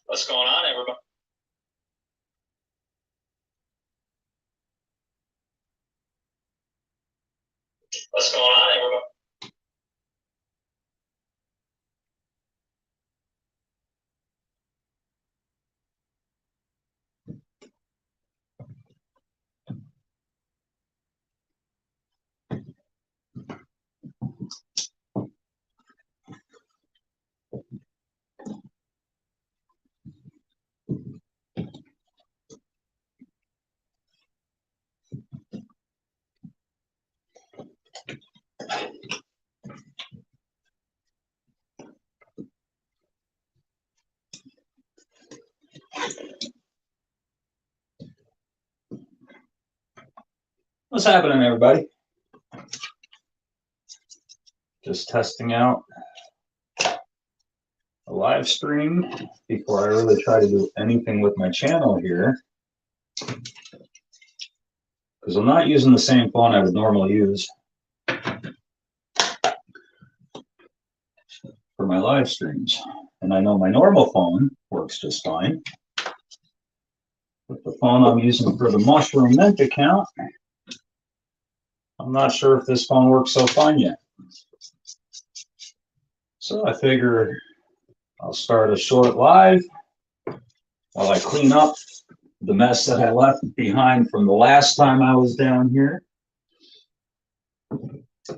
What's going on, everybody? What's going on, everybody? What's happening, everybody? Just testing out a live stream before I really try to do anything with my channel here. Because I'm not using the same phone I would normally use for my live streams. And I know my normal phone works just fine. But the phone I'm using for the Mushroom Mint account, I'm not sure if this phone works so fine yet. So I figure I'll start a short live while I clean up the mess that I left behind from the last time I was down here.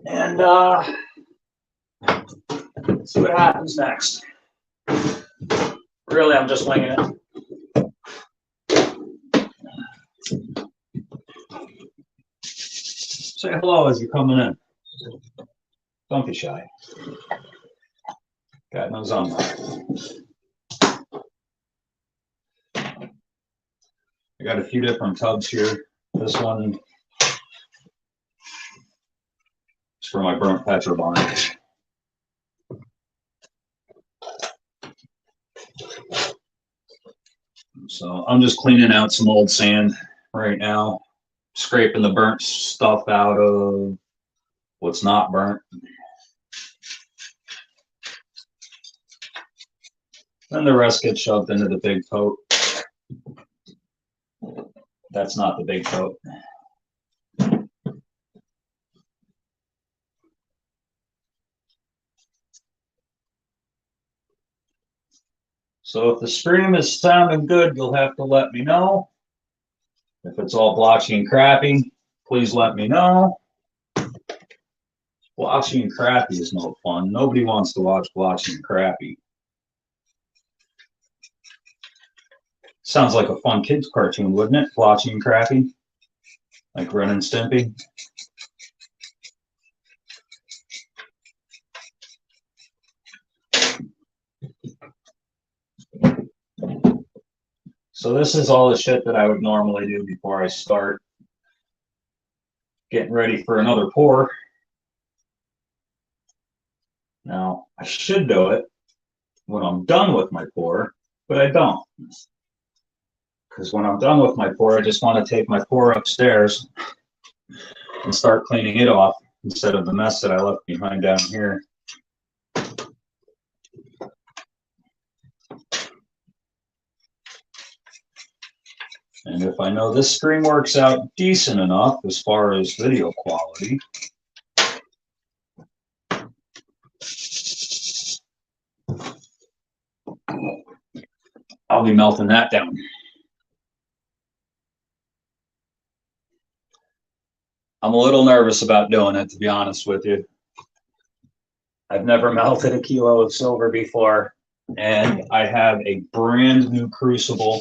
And see what happens next. Really, I'm just winging it. Say hello as you're coming in. Don't be shy. God knows I'm not. I got a few different tubs here. This one is for my burnt petrobond. So I'm just cleaning out some old sand right now, scraping the burnt stuff out of what's not burnt. Then the rest gets shoved into the big tote. That's not the big tote. So if the stream is sounding good, you'll have to let me know. If it's all blotchy and crappy, please let me know. Blotchy and crappy is no fun. Nobody wants to watch blotchy and crappy. Sounds like a fun kids cartoon, wouldn't it? Blotchy and crappy, like Ren and Stimpy. So this is all the shit that I would normally do before I start getting ready for another pour. Now, I should do it when I'm done with my pour, but I don't. Because when I'm done with my pour, I just want to take my pour upstairs and start cleaning it off instead of the mess that I left behind down here. And if I know this stream works out decent enough as far as video quality, I'll be melting that down. I'm a little nervous about doing it, to be honest with you. I've never melted a kilo of silver before, and I have a brand new crucible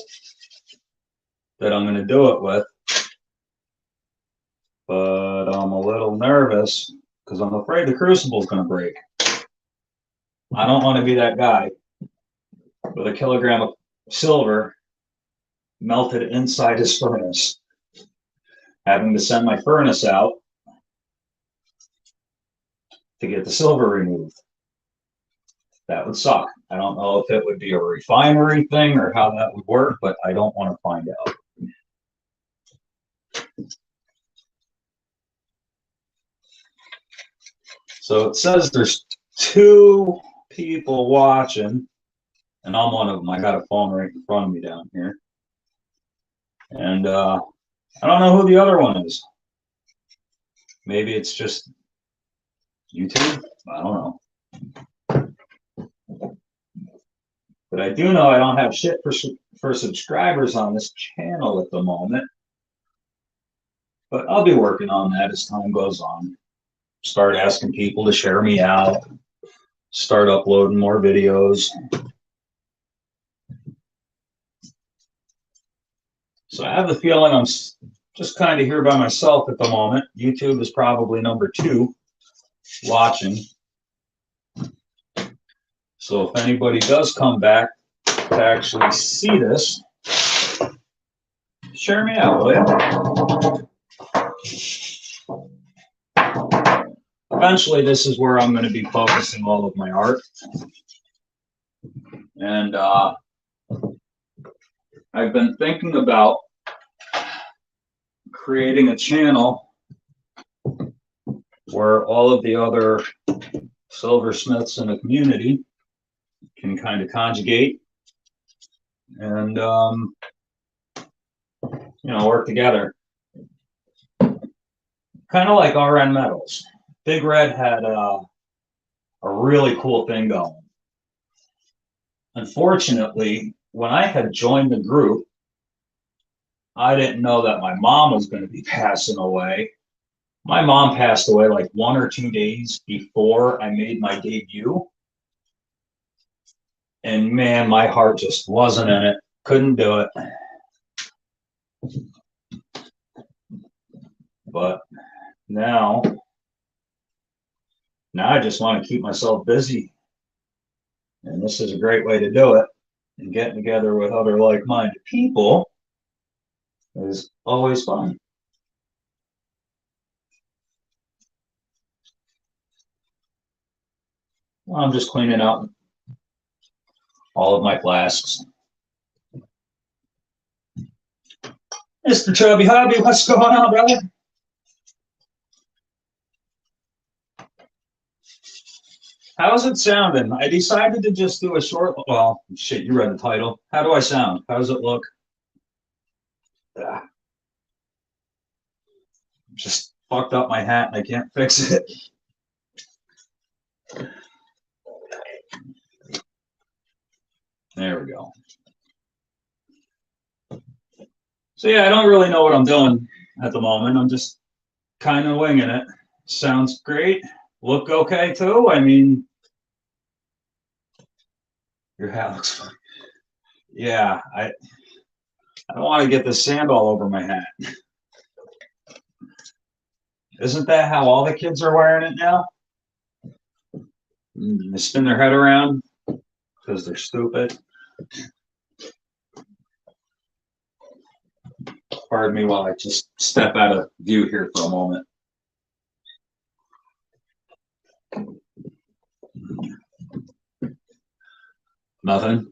that I'm going to do it with. But I'm a little nervous because I'm afraid the crucible is going to break. I don't want to be that guy with a kilogram of silver melted inside his furnace, having to send my furnace out to get the silver removed. That would suck. I don't know if it would be a refinery thing or how that would work, but I don't want to find out. So it says there's 2 people watching, and I'm one of them. I got a phone right in front of me down here. And I don't know who the other one is. Maybe it's just YouTube. I don't know. But I do know I don't have shit for subscribers on this channel at the moment. But I'll be working on that as time goes on. Start asking people to share me out. Start uploading more videos. So I have the feeling I'm just kind of here by myself at the moment. YouTube is probably number 2 watching. So if anybody does come back to actually see this, share me out, will you? Eventually, this is where I'm going to be focusing all of my art. And I've been thinking about creating a channel where all of the other silversmiths in the community can kind of conjugate and work together, kind of like RN Metals. Big Red had a really cool thing going. Unfortunately, when I had joined the group, I didn't know that my mom was going to be passing away. My mom passed away like 1 or 2 days before I made my debut. And man, my heart just wasn't in it. Couldn't do it. But now I just want to keep myself busy. And this is a great way to do it. And getting together with other like-minded people is always fun. Well, I'm just cleaning out all of my flasks. Mr. Chubby Hobby, what's going on, brother? How's it sounding? I decided to just do a short, well, shit, you read the title. How do I sound? How does it look? Just fucked up my hat and I can't fix it. There we go. So yeah, I don't really know what I'm doing at the moment. I'm just kind of winging it. Sounds great. Look okay too. I mean, your hat looks fine. Yeah, I don't want to get the sand all over my hat. Isn't that how all the kids are wearing it now? They spin their head around because they're stupid. Pardon me while I just step out of view here for a moment. Nothing.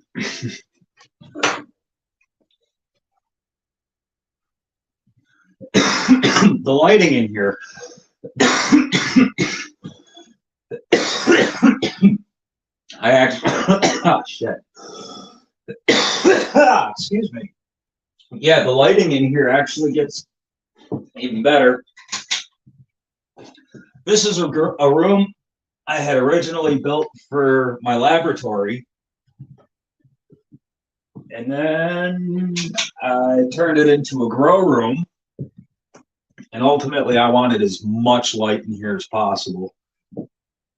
The lighting in here. I actually, oh shit. Excuse me. Yeah, the lighting in here actually gets even better. This is a room I had originally built for my laboratory. And then I turned it into a grow room. And ultimately, I wanted as much light in here as possible.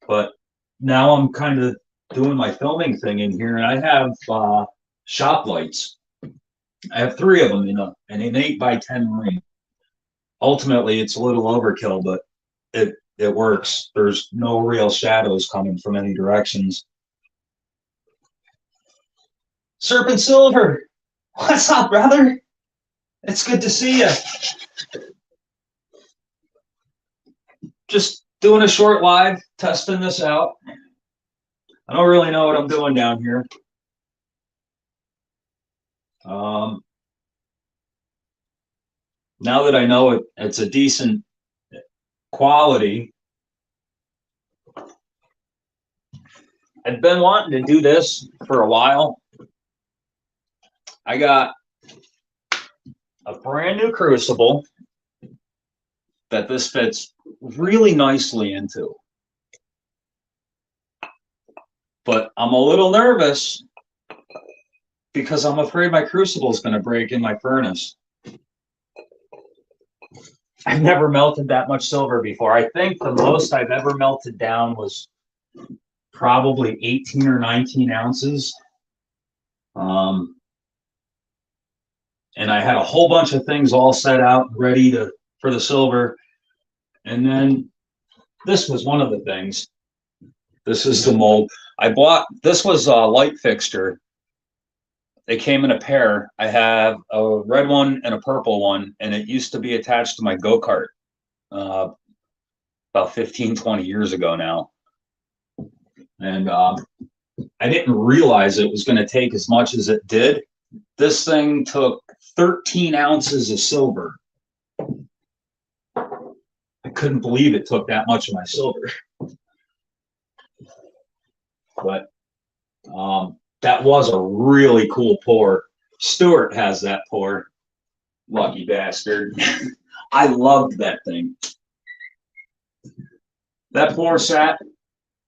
But now I'm kind of doing my filming thing in here, and I have shop lights. I have 3 of them in an 8x10 ring. Ultimately, it's a little overkill, but it works. There's no real shadows coming from any directions. Serpent Silver, what's up, brother? It's good to see you. Just doing a short live, testing this out. I don't really know what I'm doing down here. Now that I know it's a decent quality, I've been wanting to do this for a while. I got a brand new crucible that this fits really nicely into. But I'm a little nervous because I'm afraid my crucible is going to break in my furnace. I've never melted that much silver before. I think the most I've ever melted down was probably 18 or 19 ounces. And I had a whole bunch of things all set out ready for the silver. And then this was one of the things. This is the mold. This was a light fixture. They came in a pair. I have a red one and a purple one, and it used to be attached to my go-kart about 15, 20 years ago now. And I didn't realize it was going to take as much as it did. This thing took 13 ounces of silver. I couldn't believe it took that much of my silver. But that was a really cool pour. Stuart has that pour. Lucky bastard. I loved that thing. That pour sat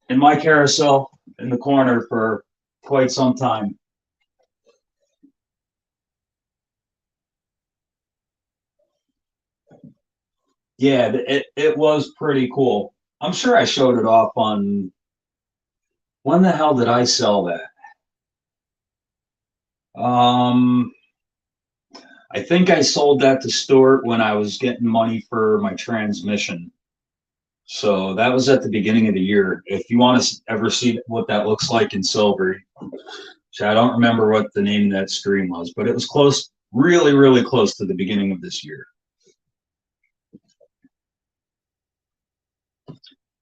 in my carousel in the corner for quite some time. Yeah, it was pretty cool. I'm sure I showed it off on, when the hell did I sell that? I think I sold that to Stuart when I was getting money for my transmission. So that was at the beginning of the year. If you want to ever see what that looks like in silver, I don't remember what the name of that stream was, but it was close, really, really close to the beginning of this year.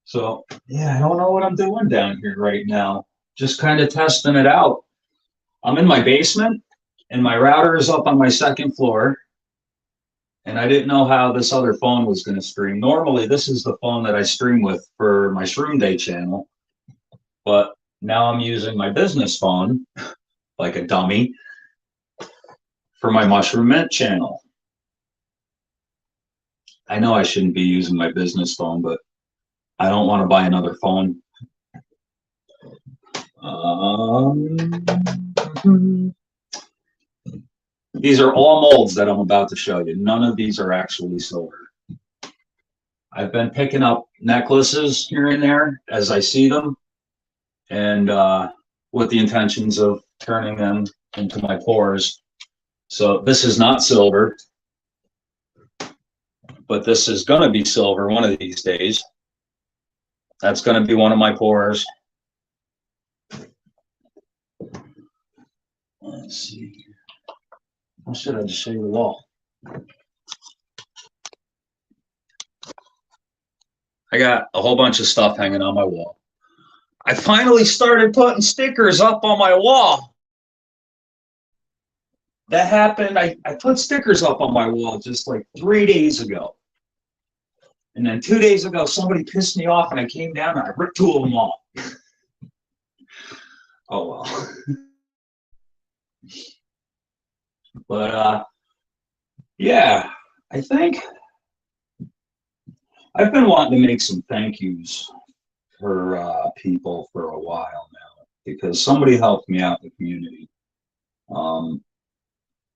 So yeah, I don't know what I'm doing down here right now. Just kind of testing it out. I'm in my basement and my router is up on my second floor. And I didn't know how this other phone was going to stream. Normally, this is the phone that I stream with for my Shroom Day channel. But now I'm using my business phone, like a dummy, for my Mushroom Mint channel. I know I shouldn't be using my business phone, but I don't want to buy another phone. These are all molds that I'm about to show you. None of these are actually silver. I've been picking up necklaces here and there as I see them, and with the intentions of turning them into my pours. So this is not silver, but this is going to be silver one of these days. That's going to be one of my pours. Let's see. Or should I just show you the wall? I got a whole bunch of stuff hanging on my wall. I finally started putting stickers up on my wall. That happened. I put stickers up on my wall just like 3 days ago. And then 2 days ago, somebody pissed me off and I came down and I ripped 2 of them off. Oh, well. But, yeah, I think I've been wanting to make some thank yous for people for a while now, because somebody helped me out in the community.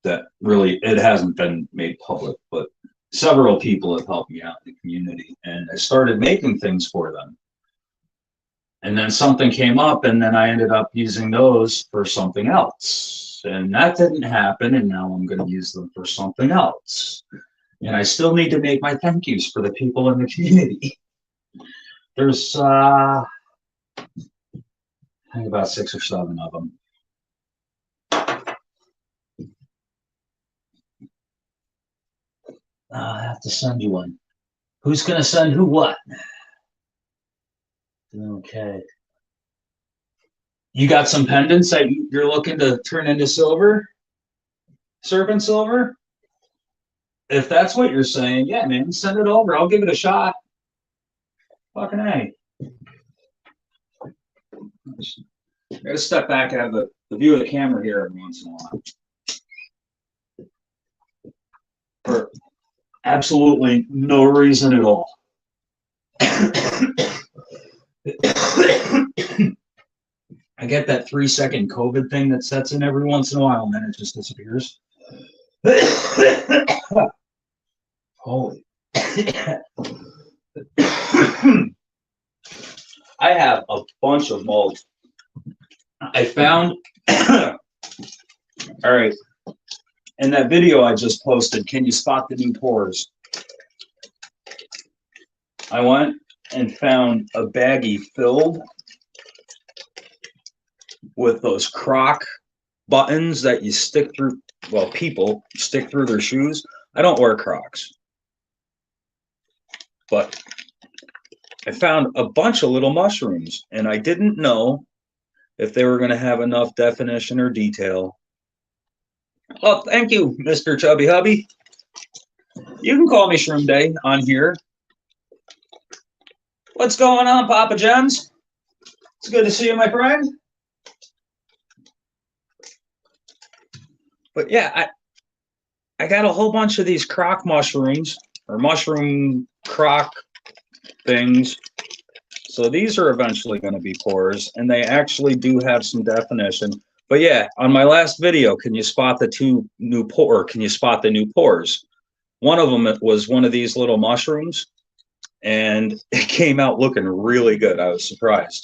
That really, it hasn't been made public, but several people have helped me out in the community, and I started making things for them. And then something came up, and then I ended up using those for something else. And that didn't happen, and now I'm going to use them for something else. And I still need to make my thank yous for the people in the community. There's, I think about 6 or 7 of them. I'll have to send you one. Who's gonna send who what? Okay. You got some pendants that you're looking to turn into silver? Serpent silver? If that's what you're saying, yeah, man, send it over. I'll give it a shot. Fucking A. I gotta step back and have the view of the camera here every once in a while. For absolutely no reason at all. I get that 3-second COVID thing that sets in every once in a while, and then it just disappears. Holy. I have a bunch of molds. I found, all right, in that video I just posted, can you spot the new pores? I went and found a baggie filled with those Croc buttons that you stick through, well, people stick through their shoes. I don't wear Crocs, but I found a bunch of little mushrooms, and I didn't know if they were going to have enough definition or detail. Oh, thank you, Mr. Chubby Hubby. You can call me Shroom Day on here. What's going on, Papa Gems? It's good to see you, my friend. But yeah, I got a whole bunch of these croc mushrooms, or mushroom croc things. So these are eventually going to be pores, and they actually do have some definition. But yeah, on my last video, can you spot the two new pore? Can you spot the new pores? One of them was one of these little mushrooms, and it came out looking really good. I was surprised.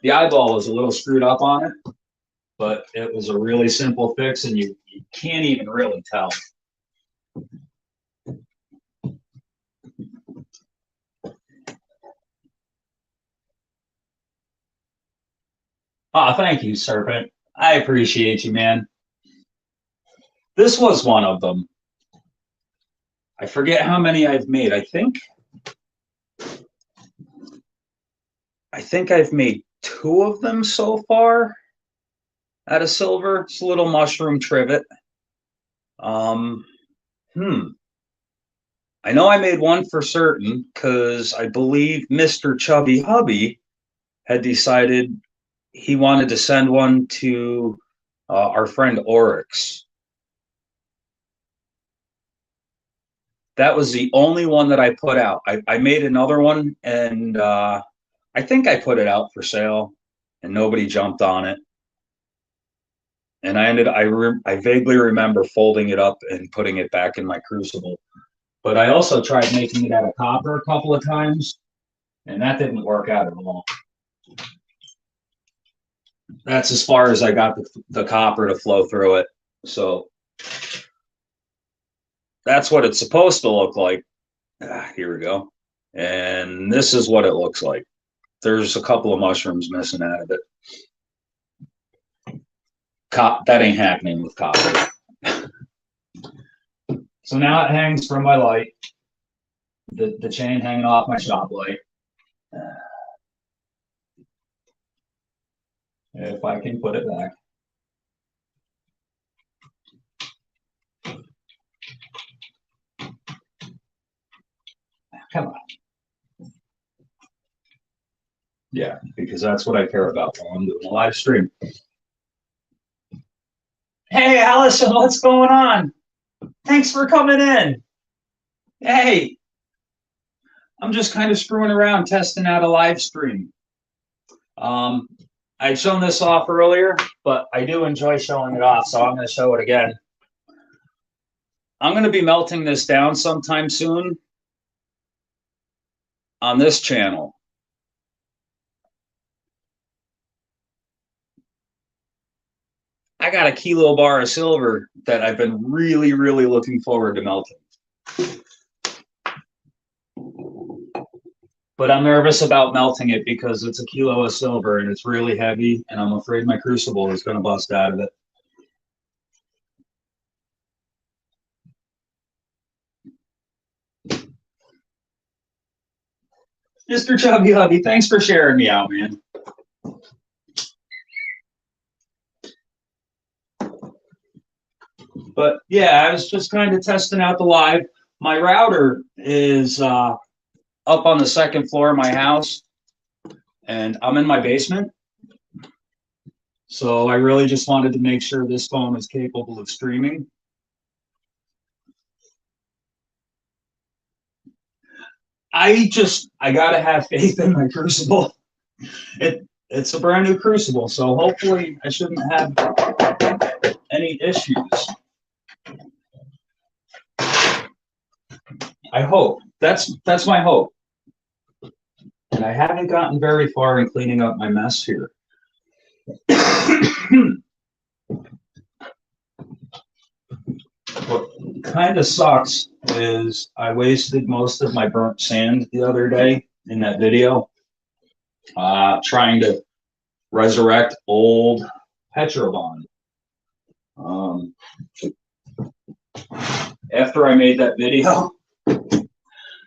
The eyeball was a little screwed up on it, but it was a really simple fix, and you can't even really tell. Ah, thank you, Serpent. I appreciate you, man. This was one of them. I forget how many I've made. I think I've made 2 of them so far out of silver. It's a little mushroom trivet. I know I made one for certain because I believe Mr. Chubby Hubby had decided he wanted to send one to our friend Oryx. That was the only one that I put out. I made another one, and I think I put it out for sale, and nobody jumped on it. And I vaguely remember folding it up and putting it back in my crucible. But I also tried making it out of copper a couple of times, and that didn't work out at all. That's as far as I got the copper to flow through it. So that's what it's supposed to look like. Here we go. And this is what it looks like. There's a couple of mushrooms missing out of it. That ain't happening with copper. So now it hangs from my light. The chain hanging off my shop light. If I can put it back. Come on. Yeah, because that's what I care about while I'm doing a live stream. Hey, Allison, what's going on? Thanks for coming in. Hey, I'm just kind of screwing around, testing out a live stream. I'd shown this off earlier, but I do enjoy showing it off, so I'm going to show it again. I'm going to be melting this down sometime soon on this channel. I got a kilo bar of silver that I've been really, really looking forward to melting. But I'm nervous about melting it because it's a kilo of silver and it's really heavy, and I'm afraid my crucible is going to bust out of it. Mr. Chubby Hubby, thanks for sharing me out, man. But yeah, I was just kind of testing out the live. My router is up on the second floor of my house, and I'm in my basement. So I really just wanted to make sure this phone is capable of streaming. I gotta have faith in my Crucible. It's a brand new Crucible, so hopefully I shouldn't have any issues. I hope. That's my hope. And I haven't gotten very far in cleaning up my mess here. What kind of sucks is I wasted most of my burnt sand the other day in that video, trying to resurrect old Petrobond. After I made that video,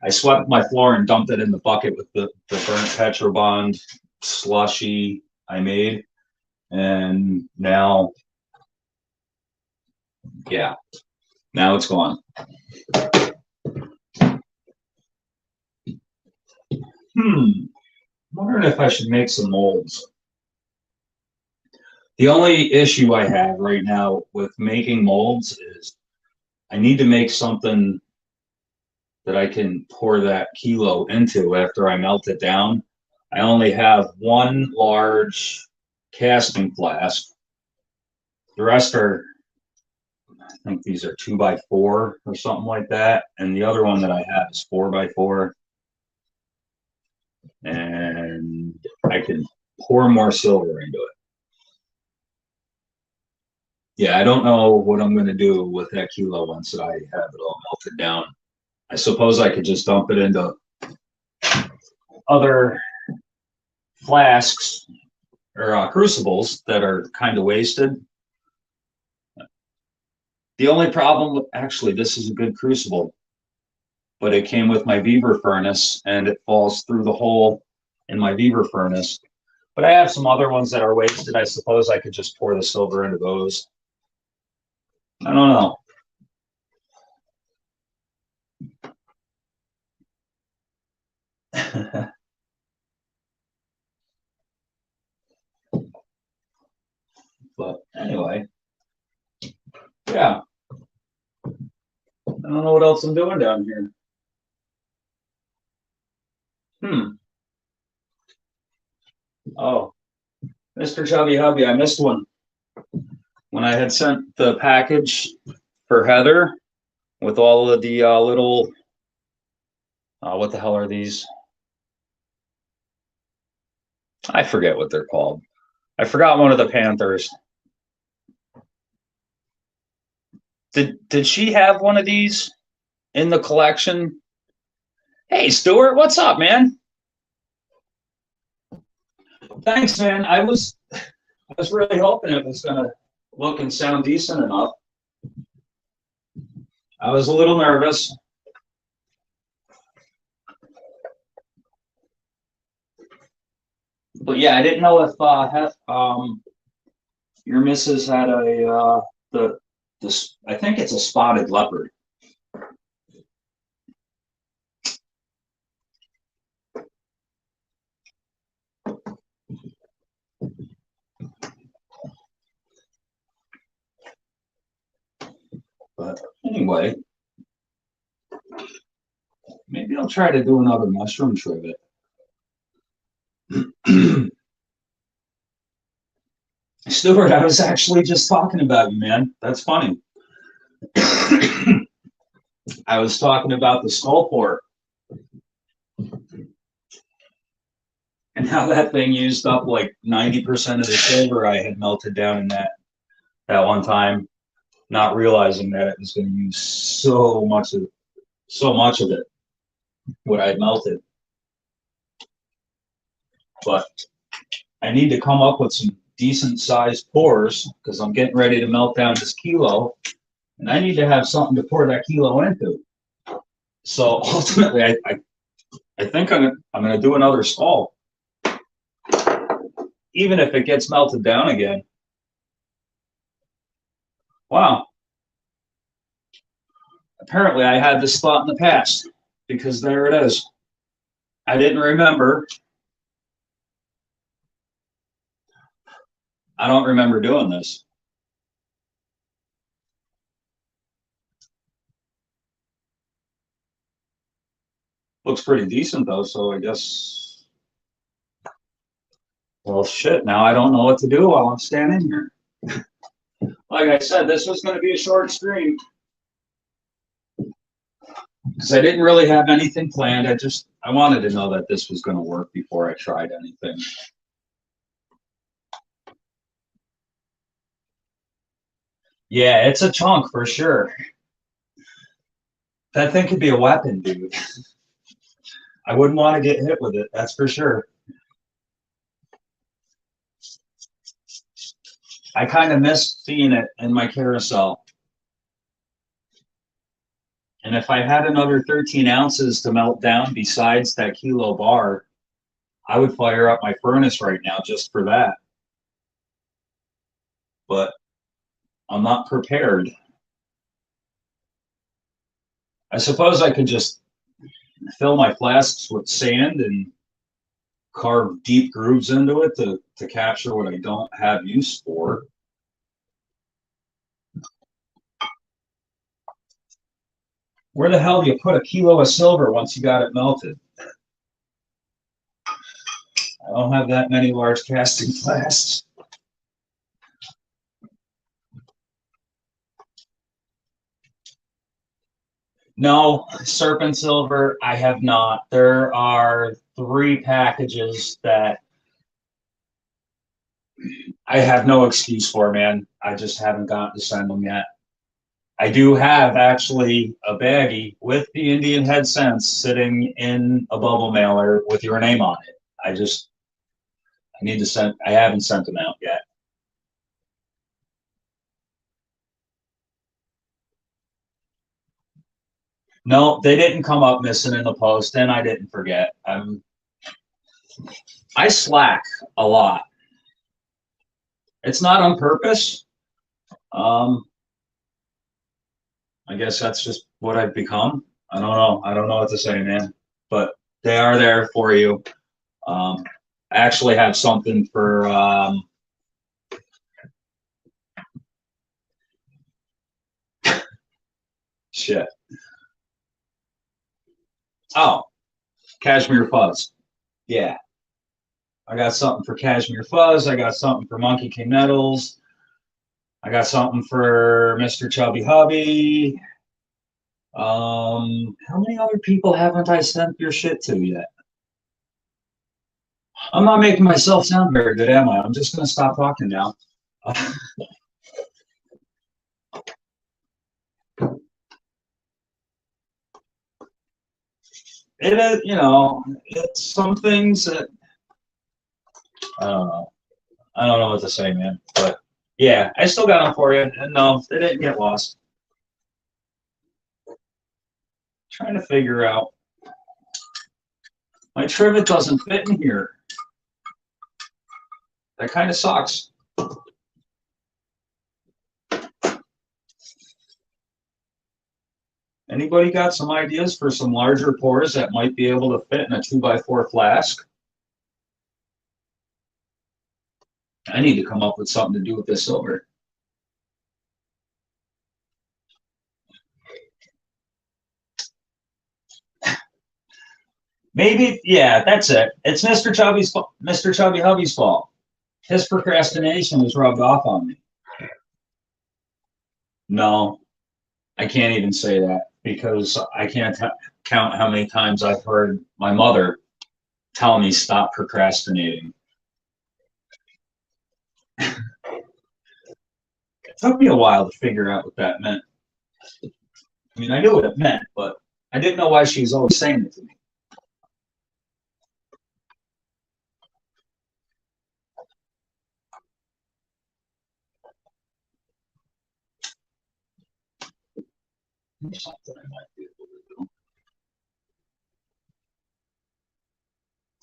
I swept my floor and dumped it in the bucket with the burnt Petrobond slushy I made. And now, yeah, now it's gone. I'm wondering if I should make some molds. The only issue I have right now with making molds is I need to make something that I can pour that kilo into after I melt it down. I only have one large casting flask. The rest are, I think these are 2x4 or something like that. And the other one that I have is 4x4. And I can pour more silver into it. Yeah, I don't know what I'm going to do with that kilo once I have it all melted down. I suppose I could just dump it into other flasks or crucibles that are kind of wasted. The only problem with, actually, this is a good crucible, but it came with my Weaver furnace and it falls through the hole in my Weaver furnace. But I have some other ones that are wasted. I suppose I could just pour the silver into those. I don't know. But anyway, yeah. I don't know what else I'm doing down here. Oh, Mr. Chubby Hubby, I missed one. When I had sent the package for Heather with all of the little, what the hell are these? I forget what they're called. I forgot one of the Panthers. Did she have one of these in the collection? Hey, Stuart, what's up, man? Thanks, man. I was really hoping it was gonna look and sound decent enough. I was a little nervous. But yeah, I didn't know if your missus had a I think it's a spotted leopard. But anyway, maybe I'll try to do another mushroom trivet. Stuart, I was actually just talking about you, man. That's funny. I was talking about the skull port and how that thing used up like 90% of the silver I had melted down in that one time, not realizing that it was going to use so much of it, what I had melted. But I need to come up with some decent sized pours because I'm getting ready to melt down this kilo, and I need to have something to pour that kilo into. So ultimately, I think I'm gonna do another skull, even if it gets melted down again. Wow. Apparently, I had this thought in the past because there it is. I didn't remember. I don't remember doing this. Looks pretty decent though, so I guess. Well, shit. Now I don't know what to do while I'm standing here. Like I said, this was going to be a short stream because I didn't really have anything planned. I wanted to know that this was going to work before I tried anything. Yeah, it's a chunk for sure. That thing could be a weapon, dude. I wouldn't want to get hit with it, that's for sure. I kind of miss seeing it in my carousel. And if I had another 13 ounces to melt down besides that kilo bar, I would fire up my furnace right now just for that. But I'm not prepared. I suppose I could just fill my flasks with sand and carve deep grooves into it to capture what I don't have use for. Where the hell do you put a kilo of silver once you got it melted? I don't have that many large casting flasks. No, Serpent Silver, I have not. There are 3 packages that I have no excuse for, man. I just haven't gotten to send them yet. I do have actually a baggie with the Indian head scents sitting in a bubble mailer with your name on it. I need to send, I haven't sent them out yet. No, they didn't come up missing in the post, and I didn't forget. I slack a lot. It's not on purpose. Um, I guess that's just what I've become. I don't know. I don't know what to say, man. But they are there for you. I actually have something for shit. Oh, Cashmere Fuzz. Yeah. I got something for Cashmere Fuzz. I got something for Monkey King Nettles. I got something for Mr. Chubby Hubby. How many other people haven't I sent your shit to yet? I'm not making myself sound very good, am I? I'm just gonna stop talking now. It is, it's some things that I don't know. I don't know what to say, man. But yeah, I still got them for you, and no, they didn't get lost. Trying to figure out. My trivet doesn't fit in here. That kind of sucks. Anybody got some ideas for some larger pours that might be able to fit in a 2x4 flask? I need to come up with something to do with this silver. Maybe, yeah, that's it. It's Mr. Chubby's fault. Mr. Chubby Hubby's fault. His procrastination was rubbed off on me. No, I can't even say that because I can't count how many times I've heard my mother tell me stop procrastinating. It took me a while to figure out what that meant. I mean, I knew what it meant, but I didn't know why she was always saying it to me. Something I might be able to do.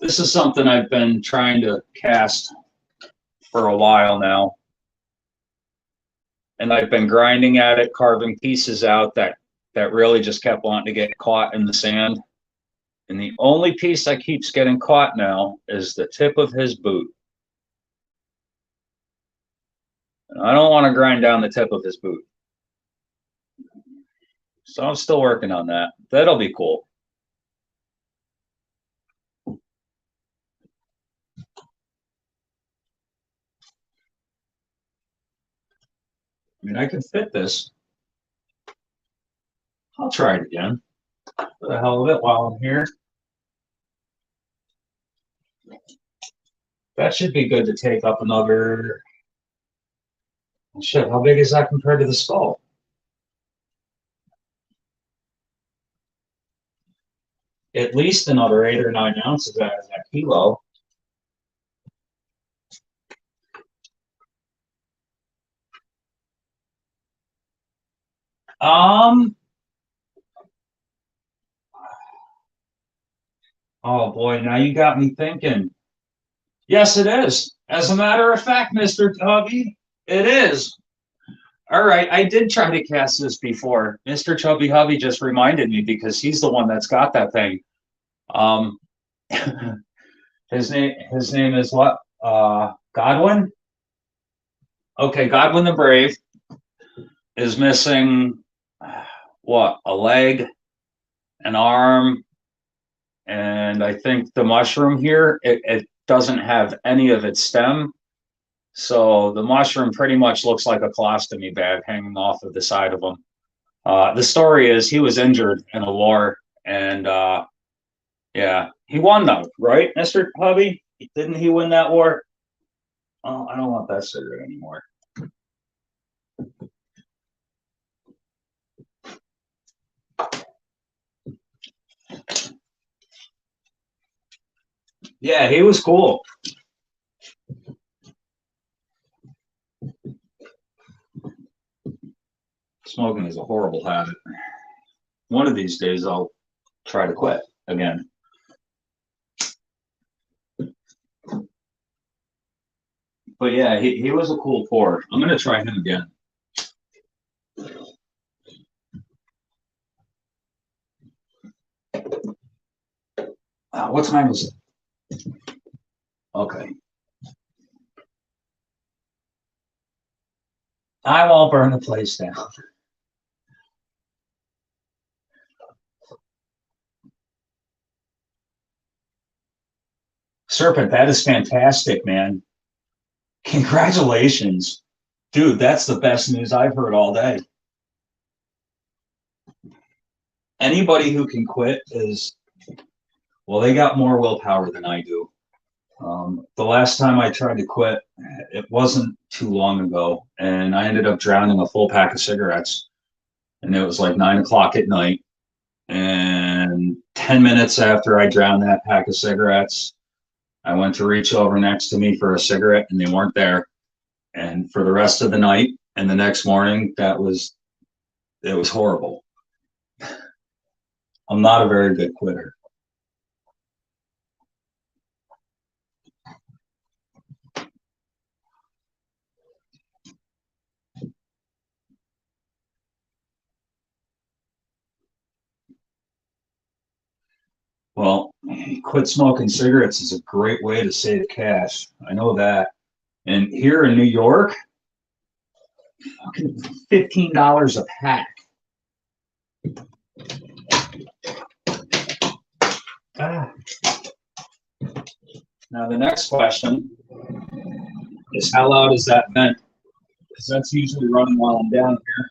This is something I've been trying to cast for a while now. And I've been grinding at it, carving pieces out that really just kept wanting to get caught in the sand. And the only piece that keeps getting caught now is the tip of his boot. And I don't want to grind down the tip of his boot. So I'm still working on that. That'll be cool. I mean, I can fit this. I'll try it again for the hell of it while I'm here. That should be good to take up another. Shit, how big is that compared to the skull? At least another 8 or 9 ounces out of that kilo. Oh boy, now you got me thinking. Yes, it is. As a matter of fact, Mr. Tubby, it is. All right, I did try to cast this before. Mr. Chubby Hubby just reminded me because he's the one that's got that thing. Um, his name is what? Godwin? Okay, Godwin the Brave is missing what? A leg, an arm, and I think the mushroom here, it doesn't have any of its stem. So the mushroom pretty much looks like a colostomy bag hanging off of the side of him. The story is he was injured in a war, and yeah, he won though, right, Mr. Hubby? Didn't he win that war? Oh, I don't want that cigarette anymore. Yeah, he was cool. Smoking is a horrible habit. One of these days I'll try to quit again. But yeah, he was a cool pour. I'm gonna try him again. What time is it? Okay. I won't burn the place down. Serpent, that is fantastic, man. Congratulations. Dude, that's the best news I've heard all day. Anybody who can quit is, well, they got more willpower than I do. The last time I tried to quit, it wasn't too long ago, and I ended up drowning a full pack of cigarettes. And it was like 9 o'clock at night. And 10 minutes after I drowned that pack of cigarettes, I went to reach over next to me for a cigarette, and they weren't there. And for the rest of the night and the next morning, it was horrible. I'm not a very good quitter. Well, quit smoking cigarettes is a great way to save cash. I know that. And here in New York, fucking $15 a pack. Ah. Now the next question is how loud is that vent? Because that's usually running while I'm down here.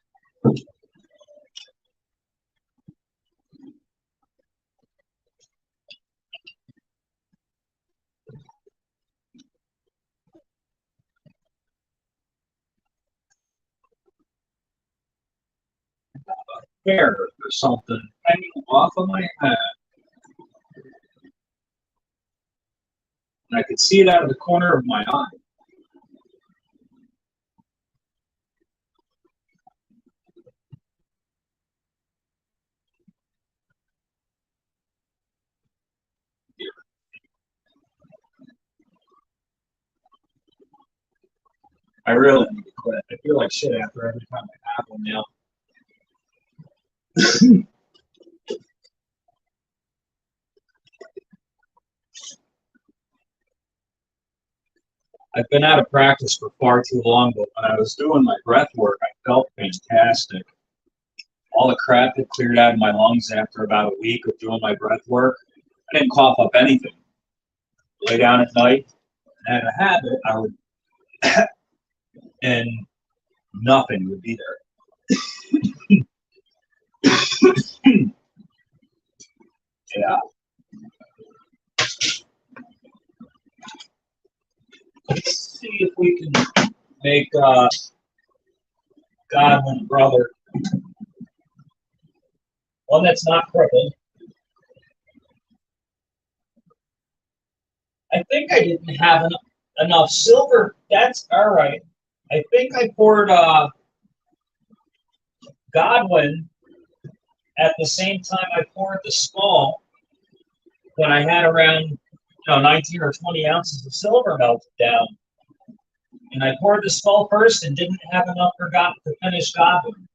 Hair or something hanging off of my head. And I could see it out of the corner of my eye. I really need to quit. I feel like shit after every time I have one now. I've been out of practice for far too long, but when I was doing my breath work, I felt fantastic. All the crap had cleared out of my lungs after about a week of doing my breath work. I didn't cough up anything. Lay down at night, and I had a habit, I would, and nothing would be there. Yeah. Let's see if we can make Godwin brother one that's not crippled. I think I didn't have enough silver. That's all right. I think I poured Godwin at the same time I poured the skull when I had around 19 or 20 ounces of silver melted down. And I poured the skull first and didn't have enough to finish Godwin.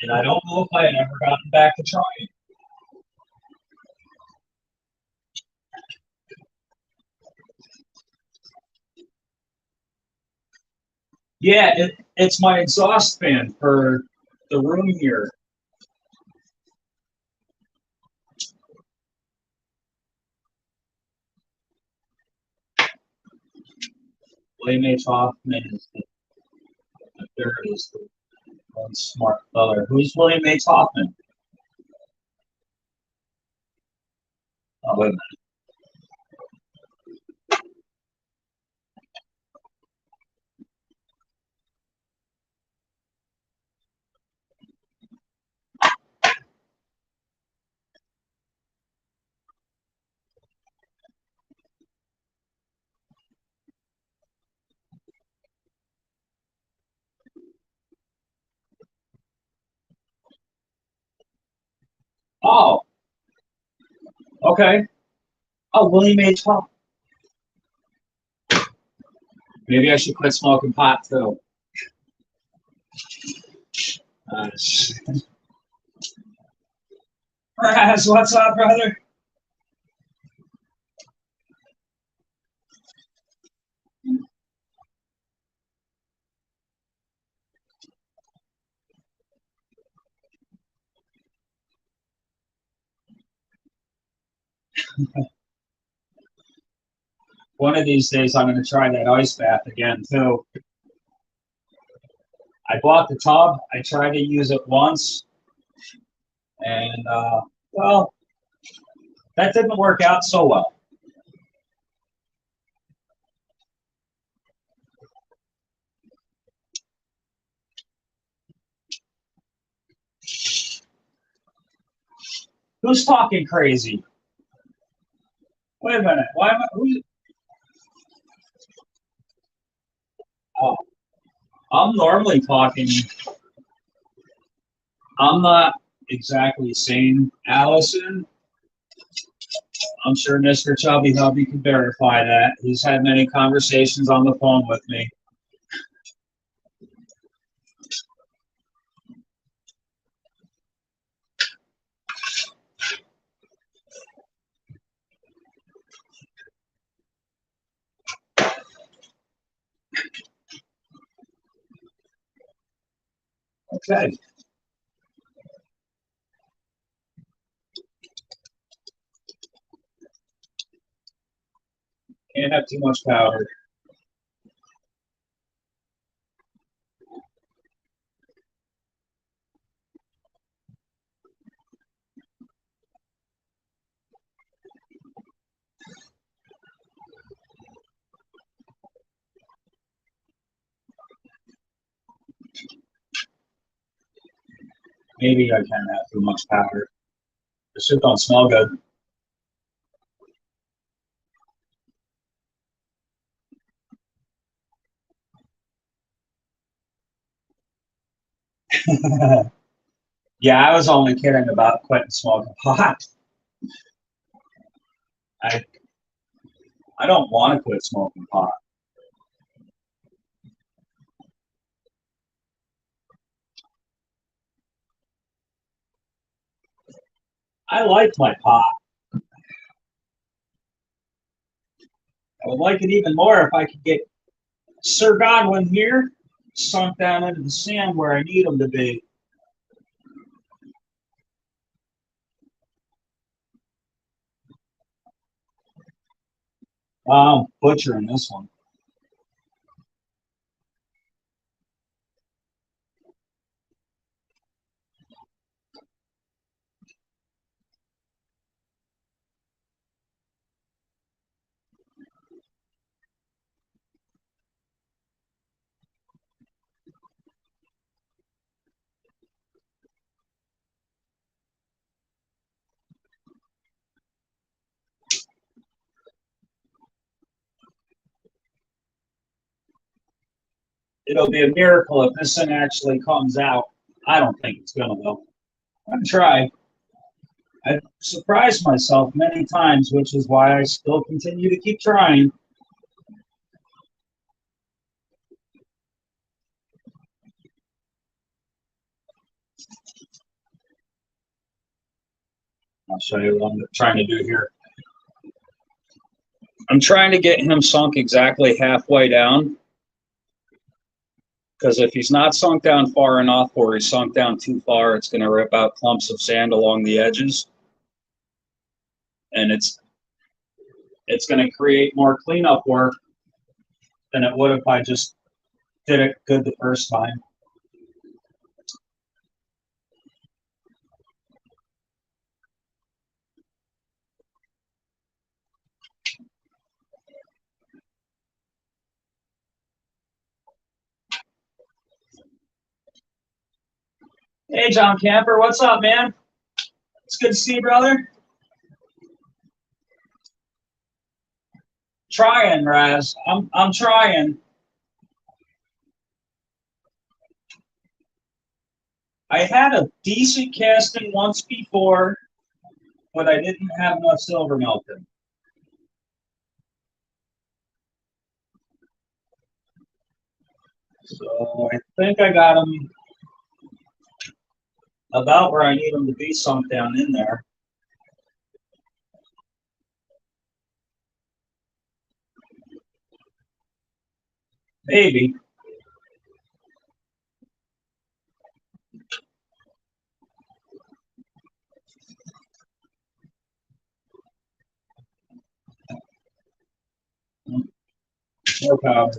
And I don't know if I had ever gotten back to trying. Yeah, it's my exhaust fan for the room here. William H. Hoffman is the third is the one smart feller. Who's William H. Hoffman? Oh, wait a minute. Oh, okay. Oh, William H. Hoffman. Maybe I should quit smoking pot too. Uh, Raz, what's up, brother? One of these days, I'm going to try that ice bath again too. I bought the tub. I tried to use it once, and well, that didn't work out so well. Who's talking crazy? Wait a minute. Why am I? Who's? Oh, I'm normally talking. I'm not exactly sane, Allison. I'm sure Mr. Chubby Hubby can verify that. He's had many conversations on the phone with me. Okay. Can't have too much powder. Maybe I can have too much powder. The shit don't smell good. Yeah, I was only kidding about quitting smoking pot. I I don't want to quit smoking pot. I like my pot. I would like it even more if I could get Sir Godwin here sunk down into the sand where I need him to be. I'm butchering this one. It'll be a miracle if this thing actually comes out. I don't think it's gonna though. I'm trying. I've surprised myself many times, which is why I still continue to keep trying. I'll show you what I'm trying to do here. I'm trying to get him sunk exactly halfway down, because if he's not sunk down far enough or he's sunk down too far, it's going to rip out clumps of sand along the edges. And it's going to create more cleanup work than it would if I just did it good the first time. Hey, John Camper, what's up, man? It's good to see you, brother. Trying, Raz. I'm trying. I had a decent casting once before, but I didn't have enough silver melted. So I think I got them about where I need them to be sunk down in there. Maybe. No power.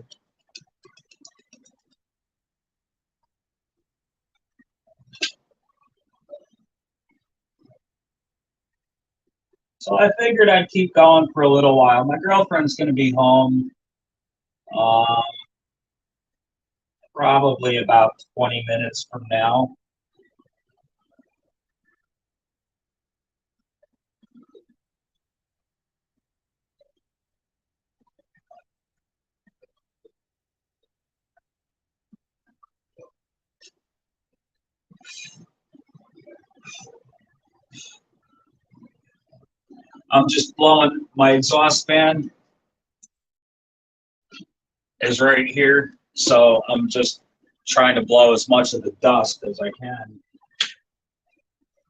So I figured I'd keep going for a little while. My girlfriend's going to be home um, probably about 20 minutes from now. I'm just blowing my exhaust fan is right here. So I'm just trying to blow as much of the dust as I can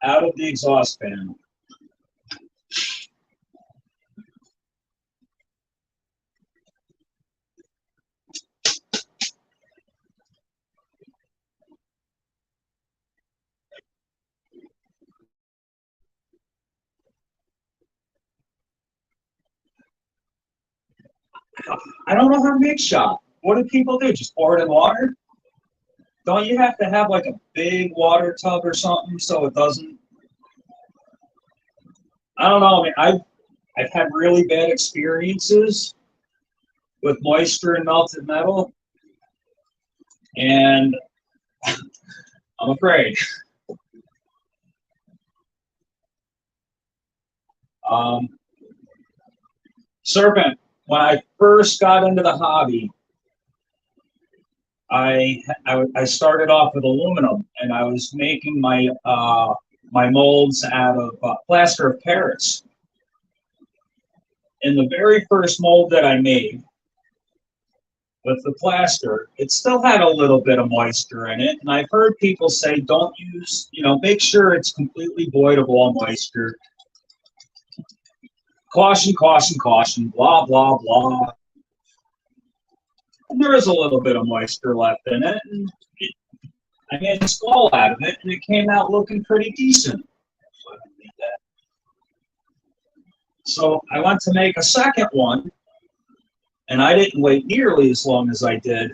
out of the exhaust fan. I don't know how to make shot. What do people do? Just pour it in water? Don't you have to have like a big water tub or something so it doesn't? I don't know. I mean, I've had really bad experiences with moisture and melted metal, and I'm afraid. Um, Serpent, when I first got into the hobby, I started off with aluminum, and I was making my molds out of plaster of Paris. And the very first mold that I made, with the plaster, it still had a little bit of moisture in it. And I've heard people say, don't use, make sure it's completely void of all moisture. Caution, caution, caution, blah, blah, blah. And there is a little bit of moisture left in it. And I made a skull out of it, and it came out looking pretty decent. So I went to make a second one, and I didn't wait nearly as long as I did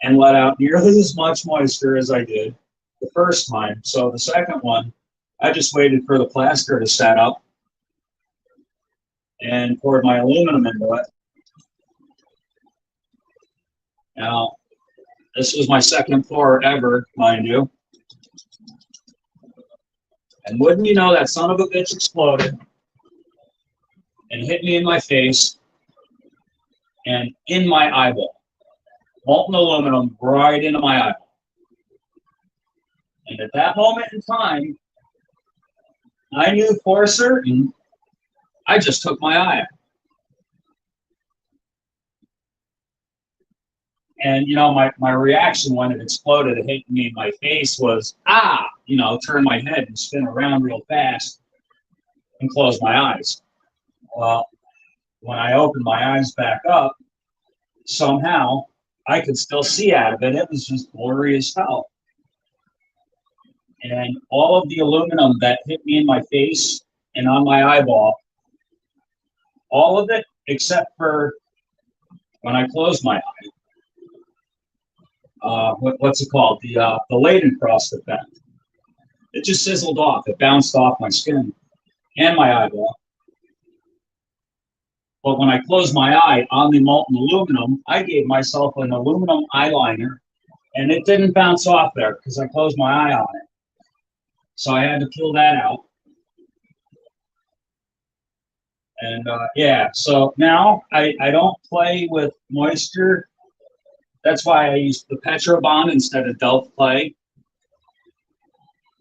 and let out nearly as much moisture as I did the first time. So the second one, I just waited for the plaster to set up and poured my aluminum into it. Now, this was my second pour ever, mind you. And wouldn't you know, that son of a bitch exploded and hit me in my face and in my eyeball. Molten aluminum right into my eyeball. And at that moment in time, I knew for certain I just took my eye out. And, my reaction when it exploded and hit me in my face was, turn my head and spin around real fast and close my eyes. Well, when I opened my eyes back up, somehow I could still see out of it. It was just blurry as hell. And all of the aluminum that hit me in my face and on my eyeball, all of it except for when I closed my eye. What's it called? The Leidenfrost effect. It just sizzled off. It bounced off my skin and my eyeball. But when I closed my eye on the molten aluminum, I gave myself an aluminum eyeliner, and it didn't bounce off there because I closed my eye on it. So I had to peel that out. And yeah, so now I don't play with moisture. That's why I use the Petrobond instead of Delft clay.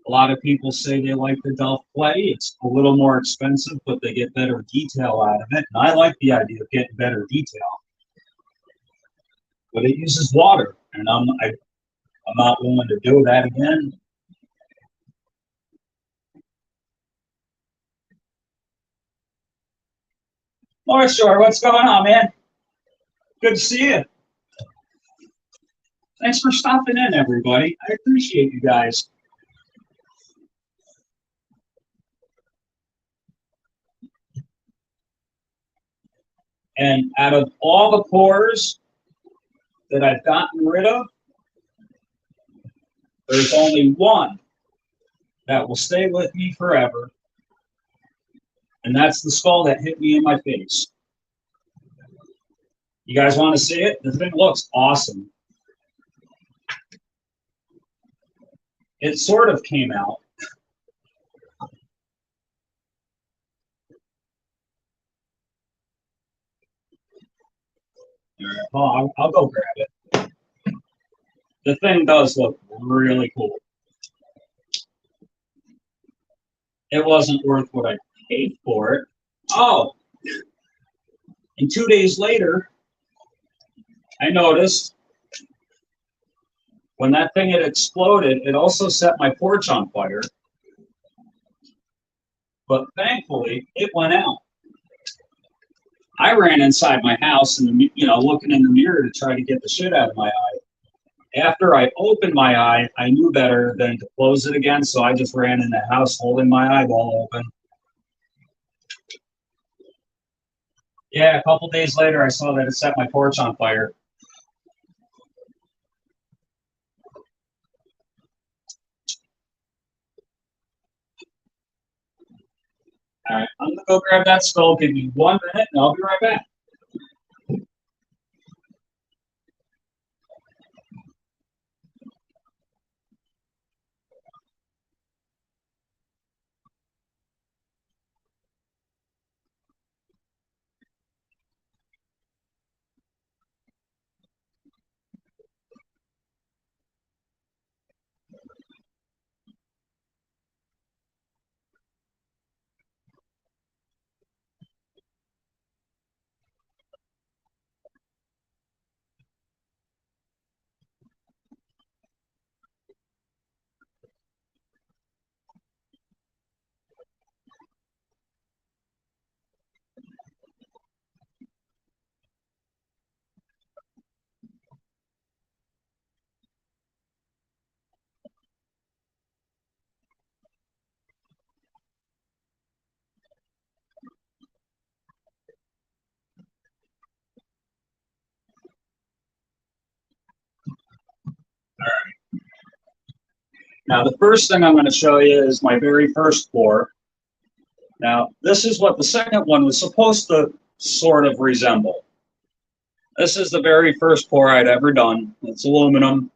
A lot of people say they like the Delft clay. It's a little more expensive, but they get better detail out of it. And I like the idea of getting better detail. But it uses water, and I'm not willing to do that again. North Shore, what's going on, man? Good to see you. Thanks for stopping in, everybody. I appreciate you guys. And out of all the pores that I've gotten rid of, there's only one that will stay with me forever, and that's the skull that hit me in my face. You guys want to see it? The thing looks awesome. It sort of came out. Oh, I'll go grab it. The thing does look really cool. It wasn't worth what I paid for it. Oh, and 2 days later, I noticed when that thing had exploded, it also set my porch on fire. But thankfully, it went out. I ran inside my house and, looking in the mirror to try to get the shit out of my eye. After I opened my eye, I knew better than to close it again, so I just ran in the house holding my eyeball open. Yeah, a couple days later, I saw that it set my porch on fire. All right, I'm gonna go grab that skull. Give me 1 minute, and I'll be right back. Now, the first thing I'm going to show you is my very first pour. Now, this is what the second one was supposed to sort of resemble. This is the very first pour I'd ever done. It's aluminum.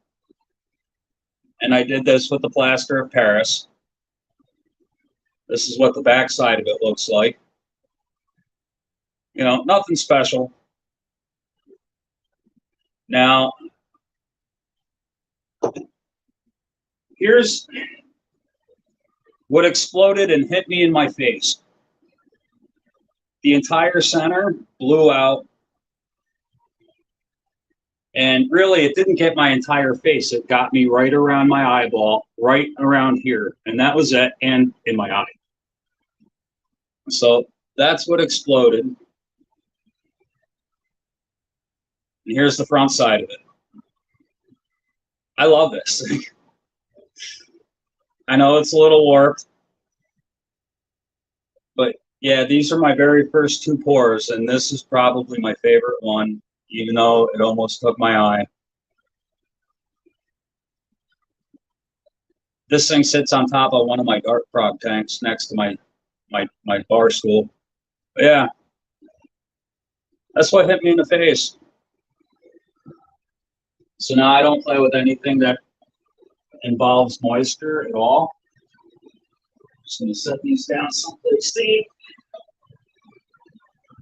And I did this with the plaster of Paris. This is what the back side of it looks like. You know, nothing special. Now, here's what exploded and hit me in my face. The entire center blew out. And really, it didn't get my entire face. It got me right around my eyeball, right around here. And that was it, and in my eye. So that's what exploded. And here's the front side of it. I love this. I know it's a little warped. But yeah, these are my very first two pours, and this is probably my favorite one, even though it almost took my eye. This thing sits on top of one of my Dart Frog tanks next to my bar stool. But yeah, that's what hit me in the face. So now I don't play with anything that involves moisture at all. Just going to set these down someplace safe.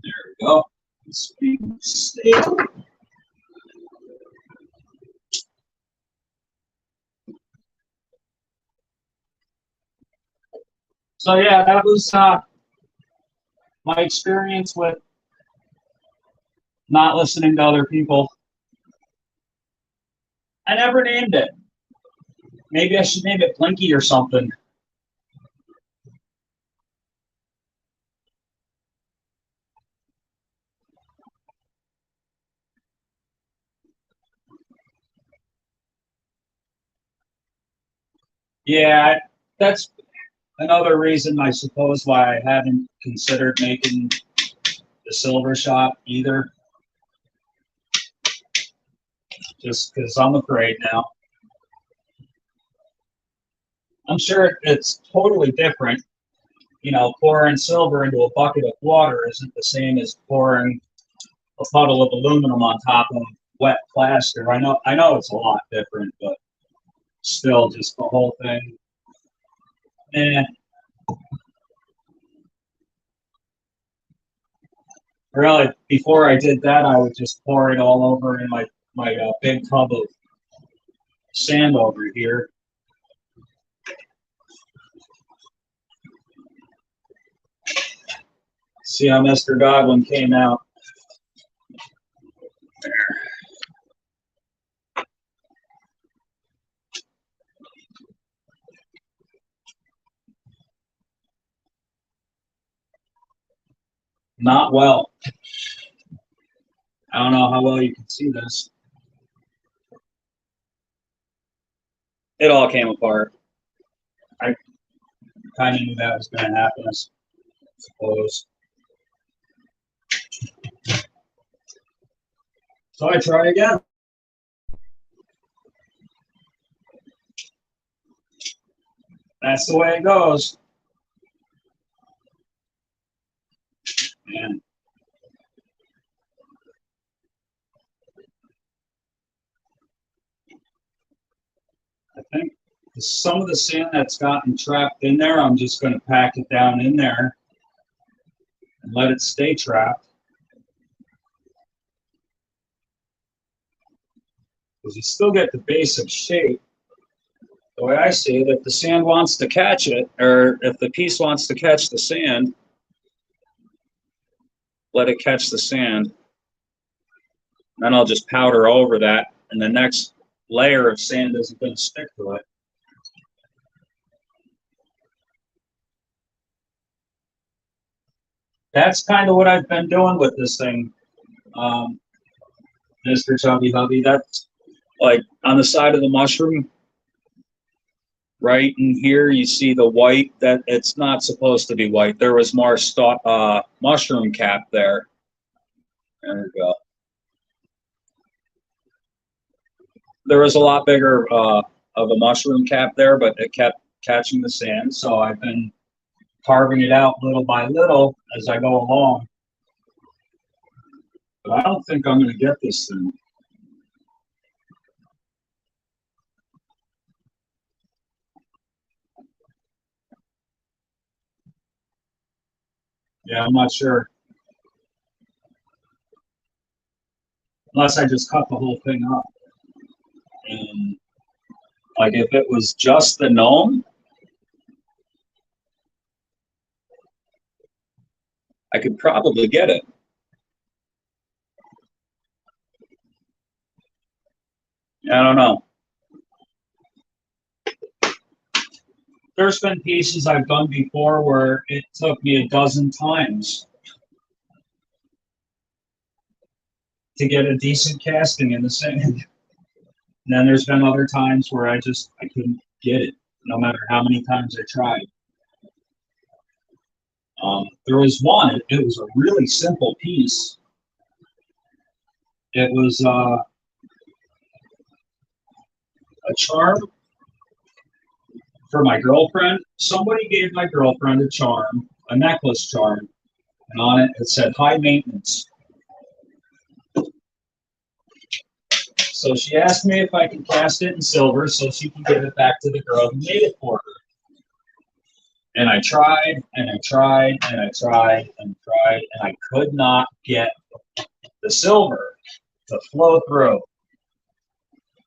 There we go. Stable. So yeah, that was my experience with not listening to other people. I never named it. Maybe I should name it Blinky or something. Yeah, that's another reason, I suppose, why I haven't considered making the silver shot either. Just because I'm afraid now. I'm sure it's totally different. You know, pouring silver into a bucket of water isn't the same as pouring a puddle of aluminum on top of wet plaster. I know it's a lot different, but still, just the whole thing. Really, before I did that, I would just pour it all over in my big tub of sand over here. See how Mr. Godwin came out. There. Not well. I don't know how well you can see this. It all came apart. I kind of knew that was going to happen, I suppose. So I try again. That's the way it goes. Man. I think some of the sand that's gotten trapped in there, I'm just going to pack it down in there and let it stay trapped. Because you still get the basic shape. The way I see it, if the sand wants to catch it, or if the piece wants to catch the sand, let it catch the sand. Then I'll just powder over that, and the next layer of sand isn't going to stick to it. That's kind of what I've been doing with this thing, Mr. Chubby Hubby. That's like on the side of the mushroom, right in here, you see the white. That it's not supposed to be white. There was more mushroom cap there. There we go. There was a lot bigger of a mushroom cap there, but it kept catching the sand. So I've been carving it out little by little as I go along. But I don't think I'm going to get this thing. Yeah, I'm not sure. Unless I just cut the whole thing up. And like if it was just the gnome, I could probably get it. I don't know. There's been pieces I've done before where it took me a dozen times to get a decent casting in the sand. And then there's been other times where I couldn't get it, no matter how many times I tried. There was one, it was a really simple piece. It was a charm for my girlfriend. Somebody gave my girlfriend a charm, a necklace charm, and on it it said high maintenance. So she asked me if I could cast it in silver so she can give it back to the girl who made it for her. And I tried, and I tried, and I tried, and tried, and I could not get the silver to flow through.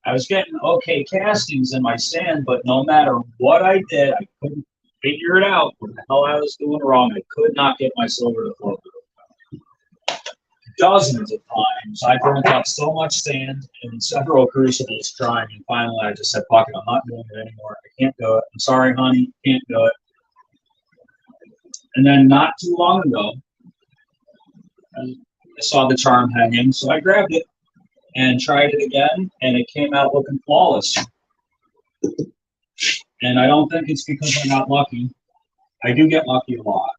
I was getting okay castings in my sand, but no matter what I did, I couldn't figure it out what the hell I was doing wrong. I could not get my silver to flow through. Dozens of times. I burnt up so much sand in several crucibles trying, and finally I just said, fuck it, I'm not doing it anymore. I can't do it. I'm sorry, honey, can't do it. And then not too long ago, I saw the charm hanging, so I grabbed it and tried it again, and it came out looking flawless. And I don't think it's because I got lucky. I do get lucky a lot.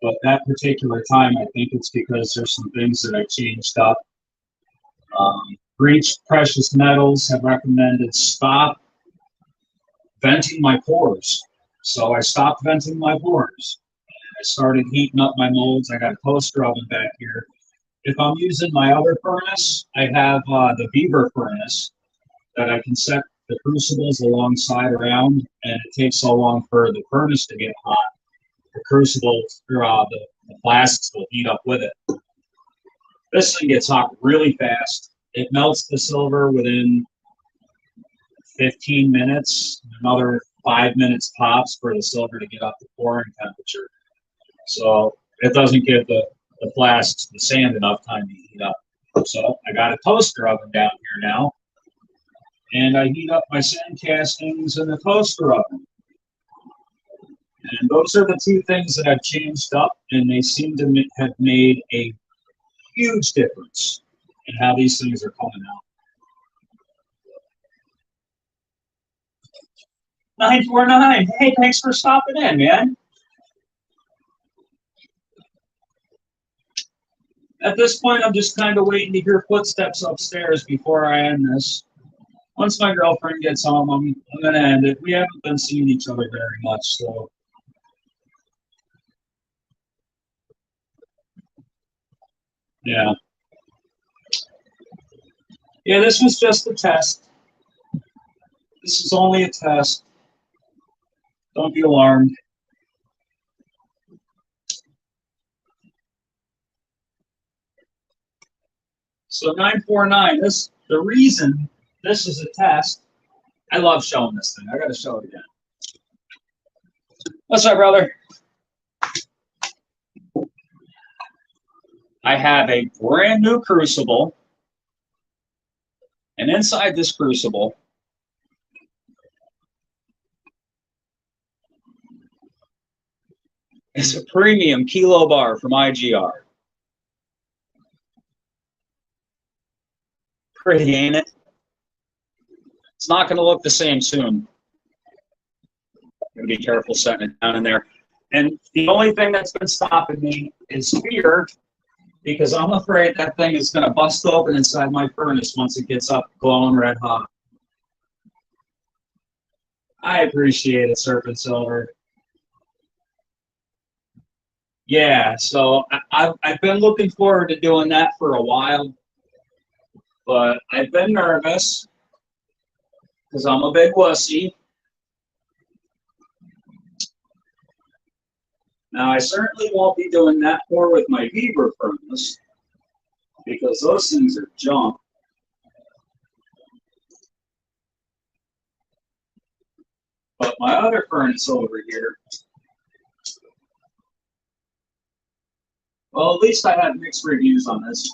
But that particular time, I think it's because there's some things that I changed up. Breach Precious Metals have recommended stop venting my pores. So I stopped venting my pores. I started heating up my molds. I got a toaster oven back here. If I'm using my other furnace, I have the Beaver furnace that I can set the crucibles alongside around, and it takes so long for the furnace to get hot. The crucibles, or the flasks will heat up with it. This thing gets hot really fast. It melts the silver within 15 minutes, another 5 minutes tops for the silver to get up to pouring temperature. So it doesn't give the flasks, the sand, enough time to heat up. So I got a toaster oven down here now, and I heat up my sand castings in the toaster oven. And those are the two things that I've changed up, and they seem to have made a huge difference in how these things are coming out. 949, hey, thanks for stopping in, man. At this point, I'm just kind of waiting to hear footsteps upstairs before I end this. Once my girlfriend gets home, I'm going to end it. We haven't been seeing each other very much, so. Yeah. Yeah, this was just a test. This is only a test. Don't be alarmed. So 949, the reason this is a test, I love showing this thing. I got to show it again. What's up, brother? I have a brand new crucible, and inside this crucible is a premium kilo bar from IGR. Pretty, ain't it? It's not going to look the same soon. I'm going to be careful setting it down in there. And the only thing that's been stopping me is fear, because I'm afraid that thing is going to bust open inside my furnace once it gets up glowing red hot. I appreciate it, Serpent Silver. Yeah, so I've been looking forward to doing that for a while, but I've been nervous because I'm a big wussy. Now, I certainly won't be doing that more with my Weaver furnace because those things are junk. But my other furnace over here, well, at least I had mixed reviews on this.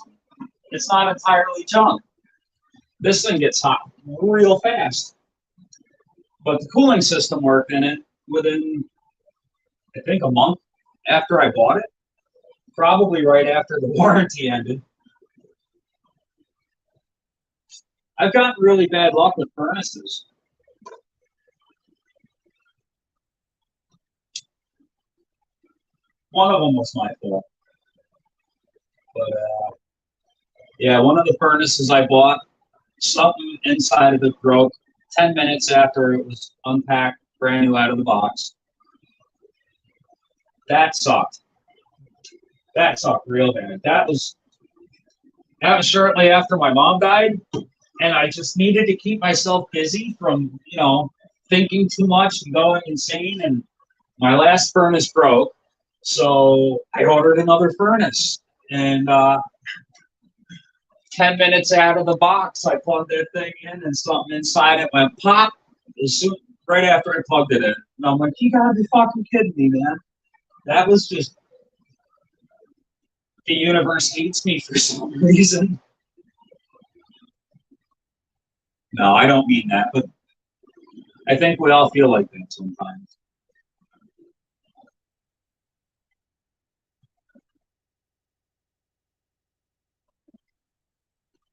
It's not entirely junk. This thing gets hot real fast. But the cooling system worked in it within, I think, a month after I bought it, probably right after the warranty ended. I've gotten really bad luck with furnaces. One of them was my fault. But yeah, one of the furnaces I bought, something inside of it broke 10 minutes after it was unpacked, brand new out of the box. That sucked. That sucked real bad. That was shortly after my mom died, and I just needed to keep myself busy from, thinking too much and going insane. And my last furnace broke, so I ordered another furnace. And 10 minutes out of the box, I plugged that thing in, and something inside it went pop right after I plugged it in. And I'm like, you gotta be fucking kidding me, man. That was just the universe hates me for some reason. No, I don't mean that, but I think we all feel like that sometimes.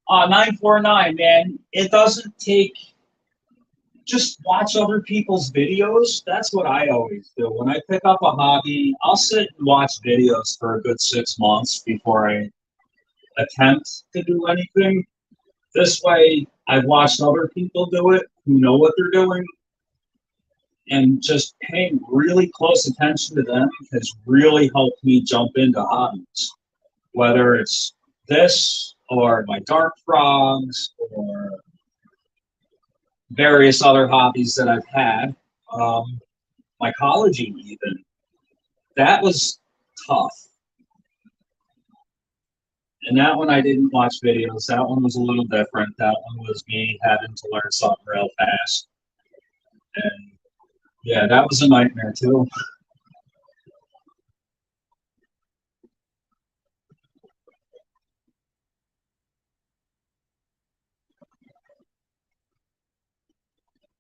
949, man. It doesn't take. Just watch other people's videos. That's what I always do. When I pick up a hobby, I'll sit and watch videos for a good 6 months before I attempt to do anything. This way, I've watched other people do it who know what they're doing, and just paying really close attention to them has really helped me jump into hobbies. Whether it's this or my dark frogs or various other hobbies that I've had. Mycology even. That was tough. And that one I didn't watch videos. That one was a little different. That one was me having to learn something real fast. And yeah, that was a nightmare too.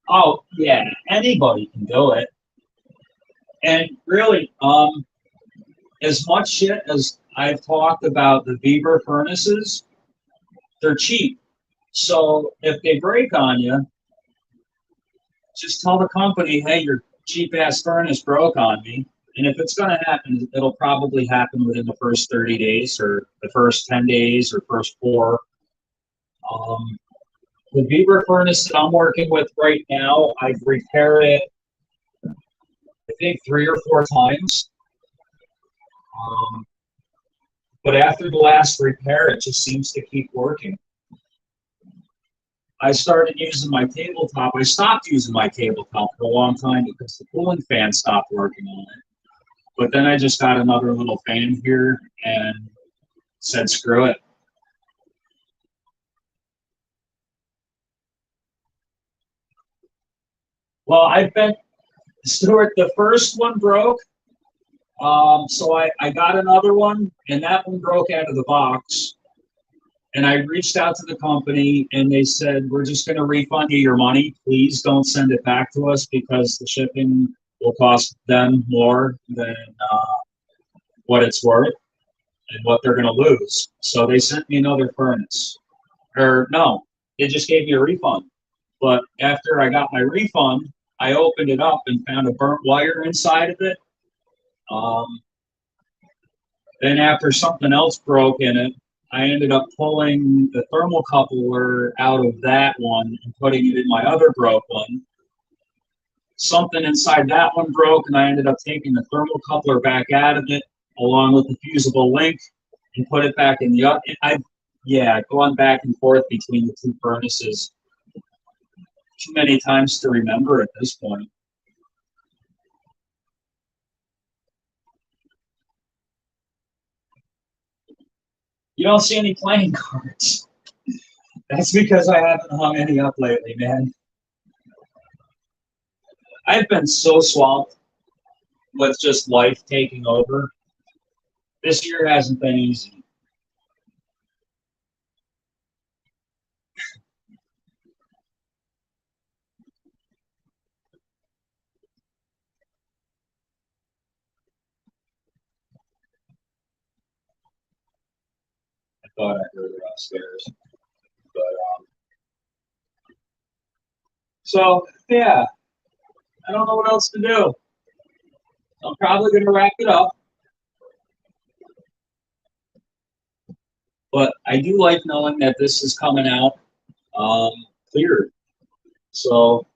Oh yeah, anybody can do it. And really, as much shit as I've talked about the Weaver furnaces, they're cheap. So if they break on you, just tell the company, hey, your cheap ass furnace broke on me. And if it's going to happen, it'll probably happen within the first 30 days or the first 10 days or first four. Um, the Weaver furnace that I'm working with right now, I've repaired it, I think, 3 or 4 times. Um, but after the last repair, it just seems to keep working. I started using my tabletop. I stopped using my tabletop for a long time because the cooling fan stopped working on it. But then I just got another little fan here and said, screw it. Well, I've been, Stuart, the first one broke. So I got another one, and that one broke out of the box. And I reached out to the company, and they said, we're just going to refund you your money. Please don't send it back to us because the shipping will cost them more than what it's worth and what they're going to lose. So they sent me another furnace. Or no, they just gave me a refund. But after I got my refund, I opened it up and found a burnt wire inside of it. Um, then after something else broke in it, I ended up pulling the thermocoupler out of that one and putting it in my other broke one. something inside that one broke, and I ended up taking the thermocoupler back out of it, along with the fusible link, and put it back in the oven. Yeah, going back and forth between the two furnaces too many times to remember at this point. You don't see any playing cards. That's because I haven't hung any up lately, man. I've been so swamped with just life taking over. This year hasn't been easy. I thought I heard her upstairs. But so yeah, I don't know what else to do. I'm probably gonna wrap it up. But I do like knowing that this is coming out cleared. So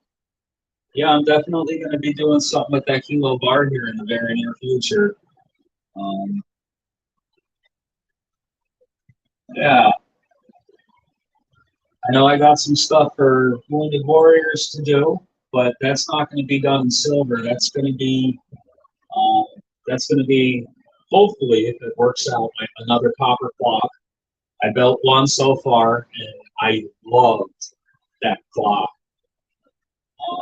yeah, I'm definitely going to be doing something with that kilo bar here in the very near future. Um, yeah, I know I got some stuff for Wounded Warriors to do, but that's not going to be done in silver. Um, that's going to be hopefully, if it works out, another copper clock. I built one so far, and I loved that clock. Um,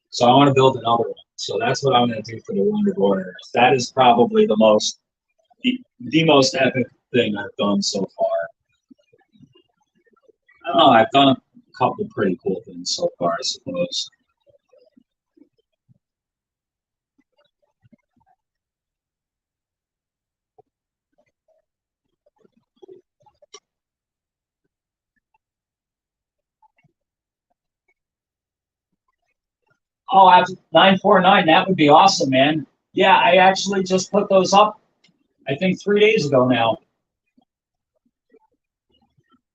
so I want to build another one. So that's what I'm going to do for the Wounded Warriors. That is probably the most epic thing I've done so far. I don't know, I've done a couple pretty cool things so far, I suppose. Oh, I 949, that would be awesome, man. Yeah, I actually just put those up, I think 3 days ago now.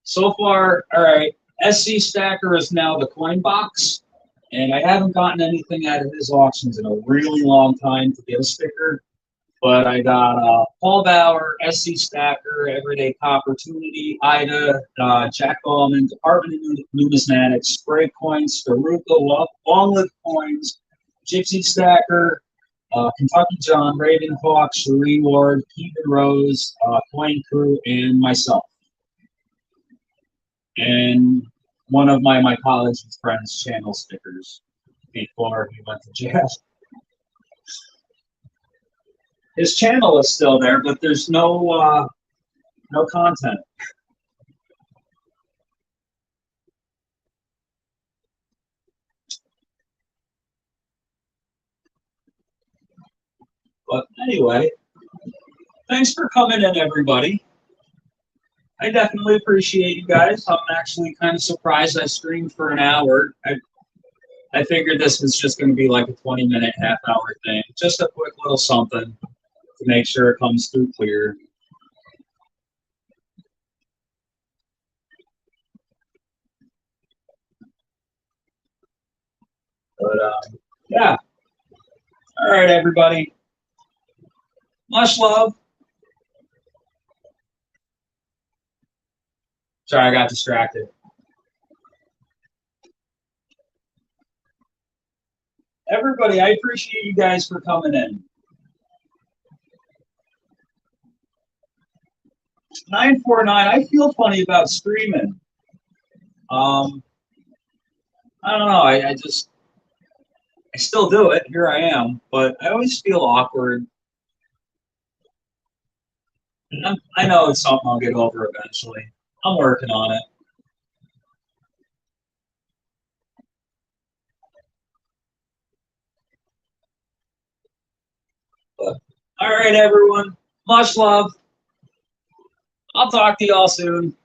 So far, all right, SC Stacker is now the coin box, and I haven't gotten anything out of his auctions in a really long time to get a sticker. But I got Paul Bauer, SC Stacker, Everyday Opportunity, Ida, Jack Ballman, Department of Numismatics, Spray Coins, Faruka, Long Lived Coins, Gypsy Stacker, Kentucky John, Raven Hawk, Cherie Ward, Keegan Rose, Coin Crew, and myself. And one of my college friends' channel stickers before he went to jail. His channel is still there, but there's no content. But anyway, thanks for coming in, everybody. I definitely appreciate you guys. I'm actually kind of surprised I streamed for an hour. I figured this was just going to be like a 20-minute, half-hour thing. Just a quick little something to make sure it comes through clear. But yeah. All right, everybody. Much love. Sorry, I got distracted. Everybody, I appreciate you guys for coming in. 949, I feel funny about streaming. I don't know. I still do it. Here I am, but I always feel awkward. And I know it's something I'll get over eventually. I'm working on it. But all right, everyone. Much love. I'll talk to y'all soon.